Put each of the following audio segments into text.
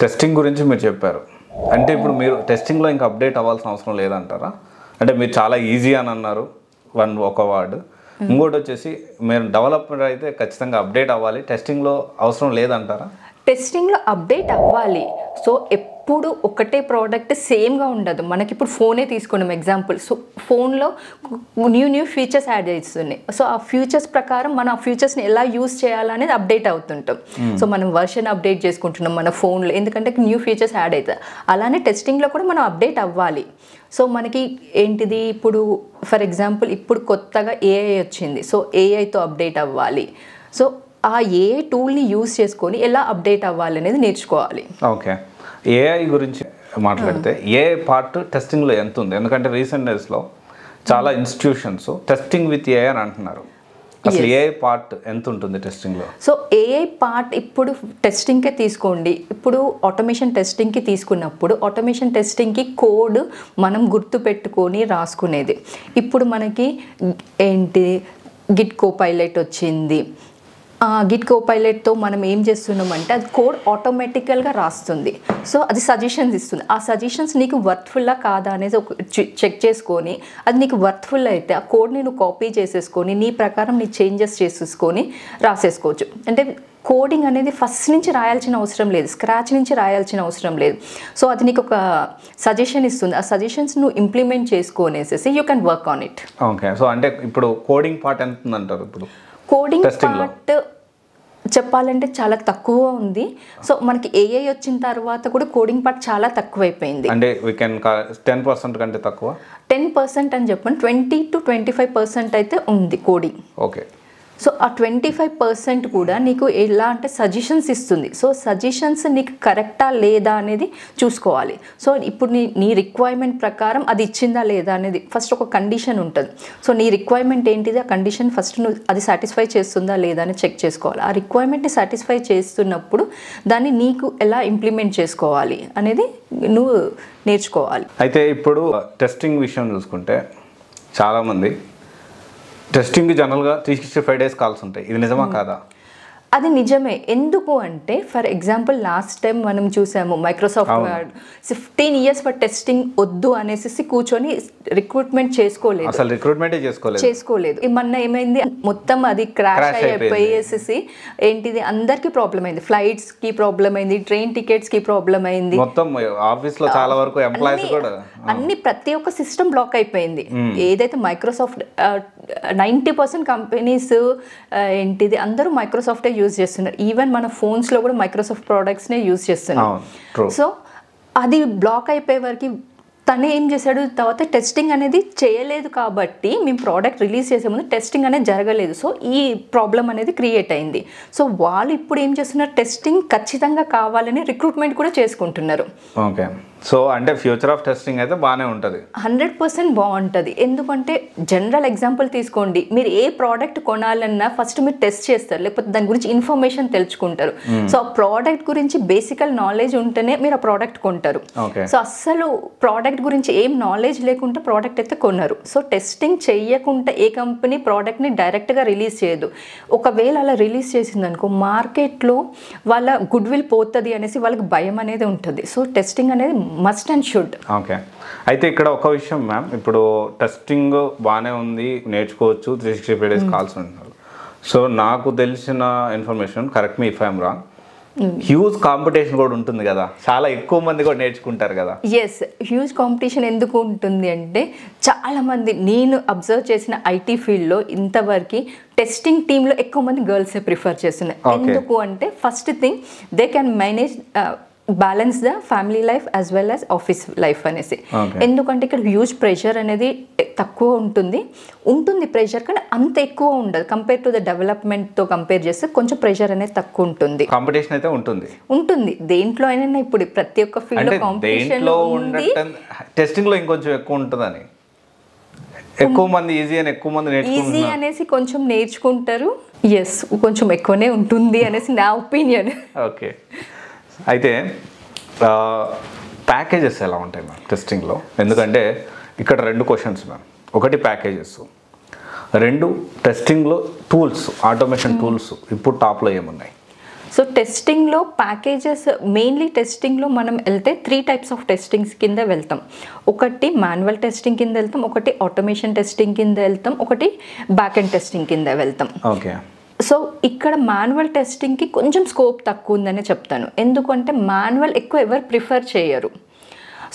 Testing గురించి మీరు చెప్పారు. అంటే ఇప్పుడు మీరు టెస్టింగ్లో ఇంకా అప్డేట్ అవ్వాల్సిన అవసరం లేదంటారా? అంటే మీరు చాలా ఈజీ అని అన్నారు ఒక వర్డ్. ఇంకోటి వచ్చేసి మీరు డెవలపర్ అయితే ఖచ్చితంగా అప్డేట్ అవ్వాలి, టెస్టింగ్లో అవసరం లేదంటారా? టెస్టింగ్లో అప్డేట్ అవ్వాలి. సో ఎప్పుడు ఒకటే ప్రోడక్ట్ సేమ్గా ఉండదు. మనకి ఇప్పుడు ఫోనే తీసుకున్నాం ఎగ్జాంపుల్. సో ఫోన్లో న్యూ ఫీచర్స్ యాడ్ చేస్తున్నాయి. సో ఆ ఫీచర్స్ ప్రకారం మనం ఆ ఫీచర్స్ని ఎలా యూజ్ చేయాలనేది అప్డేట్ అవుతుంటాం. సో మనం వర్షన్ అప్డేట్ చేసుకుంటున్నాం మన ఫోన్లో, ఎందుకంటే న్యూ ఫీచర్స్ యాడ్ అవుతాయి. అలానే టెస్టింగ్లో కూడా మనం అప్డేట్ అవ్వాలి. సో మనకి ఏంటిది, ఇప్పుడు ఫర్ ఎగ్జాంపుల్ ఇప్పుడు కొత్తగా ఏఐ వచ్చింది. సో ఏఐతో అప్డేట్ అవ్వాలి. సో ఆ ఏఐ టూల్ని యూజ్ చేసుకొని ఎలా అప్డేట్ అవ్వాలి అనేది నేర్చుకోవాలి. ఓకే, ఏఐ గురించి మాట్లాడితే ఏఐ పార్ట్ టెస్టింగ్లో ఎంత ఉంది? ఎందుకంటే రీసెంట్ డేస్లో చాలా ఇన్స్టిట్యూషన్స్ టెస్టింగ్ విత్ ఏఐ అని అంటున్నారు. అసలు ఏఐ పార్ట్ ఎంత ఉంటుంది టెస్టింగ్లో? సో ఏఐ పార్ట్ ఇప్పుడు టెస్టింగ్కే తీసుకోండి. ఇప్పుడు ఆటోమేషన్ టెస్టింగ్కి తీసుకున్నప్పుడు ఆటోమేషన్ టెస్టింగ్కి కోడ్ మనం గుర్తు పెట్టుకొని రాసుకునేది. ఇప్పుడు మనకి ఏంటి గిట్ కోపైలట్ వచ్చింది. గిట్ కోపైలట్తో మనం ఏం చేస్తున్నామంటే అది కోడ్ ఆటోమేటికల్గా రాస్తుంది. సో అది సజెషన్స్ ఇస్తుంది. ఆ సజెషన్స్ నీకు వర్త్ఫుల్లా కాదా అనేది ఒక చెక్ చేసుకొని, అది నీకు వర్త్ఫుల్ అయితే ఆ కోడ్ని నువ్వు కాపీ చేసేసుకొని నీ ప్రకారం నీ చేంజెస్ చేసేసుకొని రాసేసుకోవచ్చు. అంటే కోడింగ్ అనేది ఫస్ట్ నుంచి రాయాల్సిన అవసరం లేదు, స్క్రాచ్ నుంచి రాయాల్సిన అవసరం లేదు. సో అది నీకు ఒక సజెషన్ ఇస్తుంది. ఆ సజెషన్స్ నువ్వు ఇంప్లిమెంట్ చేసుకొనేసేసి you can work on it. Okay, so అంటే ఇప్పుడు కోడింగ్ పార్ట్ ఎంత ఉందంటారు? ఇప్పుడు కోడింగ్ పార్ట్ చెప్పాలంటే చాలా తక్కువ ఉంది. సో మనకి ఏఐ వచ్చిన తర్వాత కూడా కోడింగ్ పార్ట్ చాలా తక్కువైపోయింది. అంటే వీ కెన్ 10% కంటే తక్కువ, 10% అని చెప్పండి, 20 to 25% అయితే ఉంది కోడింగ్. ఓకే. సో ఆ 25% కూడా నీకు ఎలా అంటే సజెషన్స్ ఇస్తుంది. సో సజెషన్స్ నీకు కరెక్టా లేదా అనేది చూసుకోవాలి. సో ఇప్పుడు నీ రిక్వైర్మెంట్ ప్రకారం అది ఇచ్చిందా లేదా అనేది ఫస్ట్ ఒక కండిషన్ ఉంటుంది. సో నీ రిక్వైర్మెంట్ ఏంటిది, ఆ కండిషన్ ఫస్ట్ నువ్వు అది సాటిస్ఫై చేస్తుందా లేదా అని చెక్ చేసుకోవాలి. ఆ రిక్వైర్మెంట్ని సాటిస్ఫై చేస్తున్నప్పుడు దాన్ని నీకు ఎలా ఇంప్లిమెంట్ చేసుకోవాలి అనేది నువ్వు నేర్చుకోవాలి. అయితే ఇప్పుడు టెస్టింగ్ విషయం చూసుకుంటే చాలామంది టెస్టింగ్ జనరల్గా 365 days కాల్స్ ఉంటాయి. ఇది నిజమా కాదా? అది నిజమే. ఎందుకు అంటే ఫర్ ఎగ్జాంపుల్ లాస్ట్ టైం మనం చూసాము Microsoft word 15 years for testing వద్దు అనేసి కూర్చొని రిక్రూట్మెంట్ చేసుకోలేదు. అసలు రిక్రూట్మెంటే చేసుకోలేదు. మొన్న ఏమైంది, మొత్తం అది క్రాష్ అయిపోయేసి ఏంటిది అందరికీ ప్రాబ్లం అయింది. ఫ్లైట్స్కి ప్రాబ్లం అయింది, ట్రైన్ టికెట్స్కి ప్రాబ్లం అయింది, మొత్తం ఆఫీస్లో చాలా వరకు ఎంప్లాయీస్ కూడా అన్ని ప్రతి ఒక్క సిస్టమ్ బ్లాక్ అయిపోయింది. ఏదైతే మైక్రోసాఫ్ట్ 90% కంపెనీస్ ఏంటిది అందరూ మైక్రోసాఫ్టే యూజ్ చేస్తున్నారు. ఈవెన్ మన ఫోన్స్లో కూడా మైక్రోసాఫ్ట్ ప్రోడక్ట్స్నే యూజ్ చేస్తున్నారు. సో అది బ్లాక్ అయిపోయే వరకు తనే ఏం చేశాడు, తర్వాత టెస్టింగ్ అనేది చేయలేదు కాబట్టి మేము ప్రోడక్ట్ రిలీజ్ చేసే ముందు టెస్టింగ్ అనేది జరగలేదు. సో ఈ ప్రాబ్లం అనేది క్రియేట్ అయింది. సో వాళ్ళు ఇప్పుడు ఏం చేస్తున్నారు, టెస్టింగ్ ఖచ్చితంగా కావాలని రిక్రూట్మెంట్ కూడా చేసుకుంటున్నారు. ఓకే, సో అంటే ఫ్యూచర్ ఆఫ్ టెస్టింగ్ అయితే బాగానే ఉంటుంది, 100% బాగుంటుంది. ఎందుకంటే జనరల్ ఎగ్జాంపుల్ తీసుకోండి, మీరు ఏ ప్రోడక్ట్ కొనాలన్నా ఫస్ట్ మీరు టెస్ట్ చేస్తారు, లేకపోతే దాని గురించి ఇన్ఫర్మేషన్ తెలుసుకుంటారు. సో ఆ ప్రోడక్ట్ గురించి బేసికల్ నాలెడ్జ్ ఉంటేనే మీరు ఆ ప్రోడక్ట్ కొంటారు. సో అస్సలు ప్రోడక్ట్ గురించి ఏం నాలెడ్జ్ లేకుండా ప్రోడక్ట్ అయితే కొన్నారు. సో టెస్టింగ్ చెయ్యకుండా ఏ కంపెనీ ప్రోడక్ట్ని డైరెక్ట్గా రిలీజ్ చేయదు. ఒకవేళ అలా రిలీజ్ చేసింది అనుకో, మార్కెట్లో వాళ్ళ గుడ్ విల్ పోతుంది అనేసి వాళ్ళకి భయం అనేది ఉంటుంది. సో టెస్టింగ్ అనేది మస్ట్ అండ్ షుడ్. ఓకే, అయితే ఇక్కడ ఒక విషయం మ్యామ్, ఇప్పుడు టెస్టింగ్ బాగానే ఉంది, నేర్చుకోవచ్చు, 365 days కాల్స్ అంటున్నారు. సో నాకు తెలిసిన information, correct me if I'm wrong, huge competition కూడా ఉంటుంది కదా, చాలా ఎక్కువ మంది కూడా నేర్చుకుంటారు కదా? ఎస్, హ్యూజ్ కాంపిటీషన్ ఎందుకు ఉంటుంది అంటే చాలామంది, నేను అబ్జర్వ్ చేసిన ఐటీ ఫీల్డ్లో ఇంతవరకు టెస్టింగ్ టీంలో ఎక్కువ మంది గర్ల్సే ప్రిఫర్ చేస్తున్నారు. ఎందుకు అంటే first thing they can manage balance the family life as well as office life అనేసి. ఎందుకంటే ఇక్కడ హ్యూజ్ ప్రెషర్ అనేది తక్కువ ఉంటుంది ప్రెషర్, కానీ అంత ఎక్కువ ఉండదు. కంపేర్ టు ద డెవలప్మెంట్తో కంపేర్ చేస్తే కొంచెం ప్రెషర్ అనేది తక్కువ ఉంటుంది. కాంపిటీషన్ అయితే ఉంటుంది దేంట్లో అయినా. ఇప్పుడు ప్రతి ఒక్క ఫీల్డ్ కాంపిటీషన్ ఉంది. టెస్టింగ్లో ఇంకొంచెం ఎక్కువ ఉంటుందని, ఎక్కువ మంది ఈజీ అని ఎక్కువ మంది ఈజీ అనేసి కొంచెం నేర్చుకుంటారు. ఎస్, కొంచెం ఎక్కువనే ఉంటుంది అనేసి నా ఒపీనియన్. ఓకే, అయితే ప్యాకేజెస్ ఎలా ఉంటాయి మ్యామ్ టెస్టింగ్లో? ఎందుకంటే ఇక్కడ 2 క్వశ్చన్స్ మ్యామ్. ఒకటి ప్యాకేజెస్, 2 టెస్టింగ్లో టూల్స్, ఆటోమేషన్ టూల్స్ ఇప్పుడు టాప్లో ఏమున్నాయి? సో టెస్టింగ్లో ప్యాకేజెస్ మెయిన్లీ టెస్టింగ్లో మనం వెళ్తే 3 టైప్స్ ఆఫ్ టెస్టింగ్స్ కింద వెళ్తాం. ఒకటి మాన్యువల్ టెస్టింగ్ కింద వెళ్తాం, ఒకటి ఆటోమేషన్ టెస్టింగ్ కింద వెళ్తాం, ఒకటి బ్యాక్ ఎండ్ టెస్టింగ్ కింద వెళ్తాం. ఓకే. సో ఇక్కడ మాన్యువల్ టెస్టింగ్కి కొంచెం స్కోప్ తక్కువ ఉందని చెప్తాను. ఎందుకంటే మాన్యువల్ ఎక్కువ ఎవరు ప్రిఫర్ చేయరు.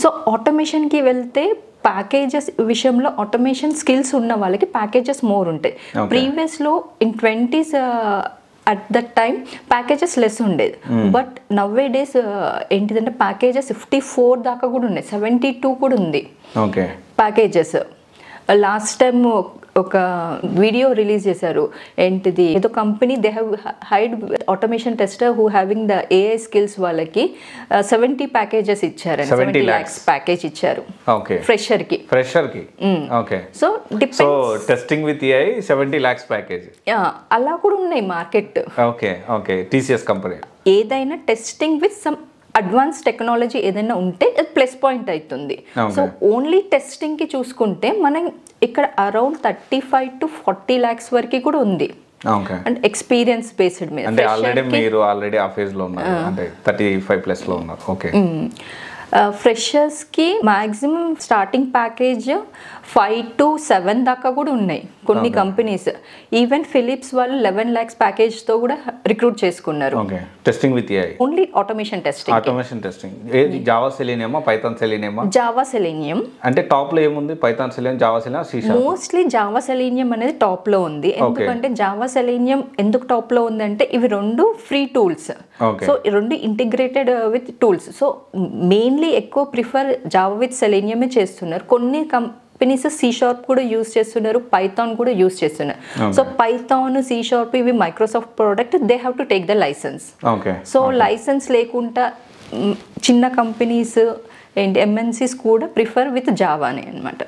సో ఆటోమేషన్కి వెళ్తే ప్యాకేజెస్ విషయంలో ఆటోమేషన్ స్కిల్స్ ఉన్న వాళ్ళకి ప్యాకేజెస్ మోర్ ఉంటాయి. ప్రీవియస్లో in 20s at that time packages less ఉండేది. బట్ నవ్వే డేస్ ఏంటిదంటే ప్యాకేజెస్ 54 దాకా కూడా ఉన్నాయి, 72 కూడా ఉంది ప్యాకేజెస్. లాస్ట్ టైం ఒక వీడియో రిలీజ్ చేశారు, ఏంటిది ఏదో company they have hired automation tester who having the AI skills వాళ్ళకి 70 ప్యాకేజెస్ ఇచ్చారు, 70 lakhs ప్యాకేజ్ ఇచ్చారు ఫ్రెషర్కి. So testing with AI 70 lakhs package అలా కూడా ఉన్నాయి మార్కెట్. టీసీఎస్ కంపెనీ ఏదైనా testing with some advance technology ఏదైనా ఉంటే అది ప్లస్ పాయింట్ అవుతుంది. సో ఓన్లీ టెస్టింగ్కి చూసుకుంటే మనం ఇక్కడ అరౌండ్ 35 to 40 lakhs వరకు కూడా ఉంది. అంటే ఎక్స్పీరియన్స్ బేస్డ్ మీద. అంటే ఆల్రెడీ ఆ ఫేజ్ లో ఉన్నారు, అంటే 35+ లో ఉన్నారు. ఓకే. ఫ్రెషర్స్కి మ్యాక్సిమం స్టార్టింగ్ ప్యాకేజ్ 5 to 7 దాకా కూడా ఉన్నాయి కొన్ని కంపెనీస్. ఈవెన్ ఫిలిప్స్ వాళ్ళు 11 lakhs ప్యాకేజ్తో కూడా రిక్రూట్ చేసుకున్నారు. Testing with AI only automation testing. Java సెలీనియమా, పైథాన్ సెలీనియమా? Java selenium. అంటే టాప్ లో ఏముంది? Python selenium, Java selenium, C sharp? Mostly Java selenium అనేది టాప్ లో ఉంది. ఎందుకంటే జావా సెలీనియం ఎందుకు టాప్ లో ఉంది అంటే ఇవి 2 free tools. So 2 integrated with tools. So mainly ఎక్కువ ప్రిఫర్ జావా విత్ సెలీనియమే చేస్తున్నారు. కొన్ని కంపెనీస్ సి షార్ప్ కూడా యూస్ చేస్తున్నారు, పైథాన్ కూడా యూస్ చేస్తున్నారు. సో పైథాన్, సి షార్ప్ ఇవి Microsoft product, they have to take the license. So license లేకుండా చిన్న కంపెనీస్ ఏంటి ఎంఎన్సీస్ కూడా ప్రిఫర్ విత్ జావానే అనమాట.